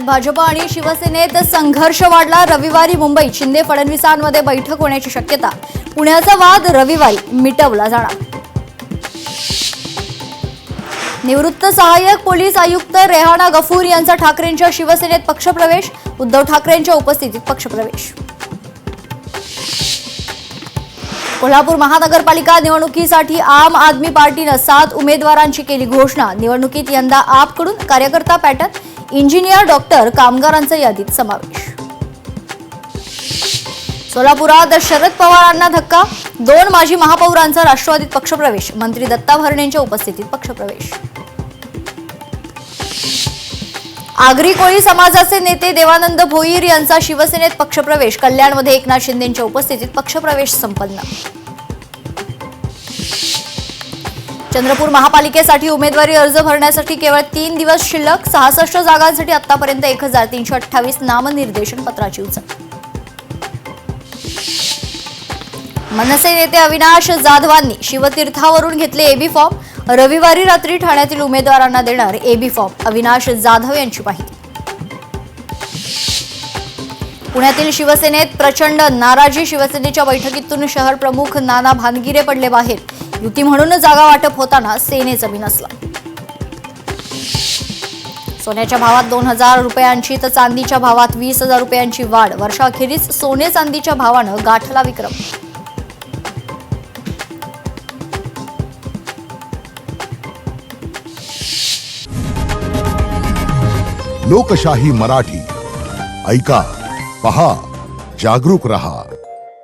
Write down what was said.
पुण्यात भाजप आणि शिवसेनेत संघर्ष वाढला। रविवारी मुंबईत शिंदे फडणवीसांमध्ये बैठक होण्याची शक्यता। पुण्याचा वाद रविवारी मिटवला जाणार। निवृत्त सहाय्यक पोलीस आयुक्त रेहाना गफूर यांचा ठाकरेंच्या शिवसेनेत पक्षप्रवेश। उद्धव ठाकरेंच्या उपस्थितीत पक्षप्रवेश। कोल्हापूर महानगरपालिका निवडणुकीसाठी आम आदमी पार्टीने 7 उमेदवारांची केली घोषणा। निवडणुकीत यंदा आपकडून कार्यकर्ता पॅटर्न, इंजिनियर, डॉक्टर, कामगारांचा यादीत समावेश। सोलापुरात शरद पवारांना धक्का। 2 माजी महापौरांचा राष्ट्रवादीत पक्षप्रवेश। मंत्री दत्ता भरणेंच्या उपस्थितीत पक्षप्रवेश। आगरी कोळी समाजाचे नेते देवानंद भोईर यांचा शिवसेनेत पक्षप्रवेश। कल्याणमध्ये एकनाथ शिंदेंच्या उपस्थितीत पक्षप्रवेश संपन्न। चंद्रपूर महापालिकेसाठी उमेदवारी अर्ज भरण्यासाठी केवळ 3 दिवस शिल्लक। 66 जागांसाठी आतापर्यंत 1328 नामनिर्देशन पत्राची उचल। मनसे नेते अविनाश जाधवांनी शिवतीर्थावरून घेतले एबी फॉर्म। रविवारी रात्री ठाण्यातील उमेदवारांना देणार एबी फॉर्म। अविनाश जाधव यांची माहिती। पुण्यातील शिवसेनेत प्रचंड नाराजी। शिवसेनेच्या बैठकीतून शहर प्रमुख नाना भानगिरे पडले बाहेर। युती म्हणून जागा वाटप होताना सेनेचा बिनसला। सोन्याच्या भावात 2000 रुपयांची तर चांदीच्या भावात 20,000 रुपयांची वाढ। वर्षाअखेरीस सोने चांदीच्या भावानं गाठला विक्रम। लोकशाही मराठी ऐका, पहा, जागरूक रहा।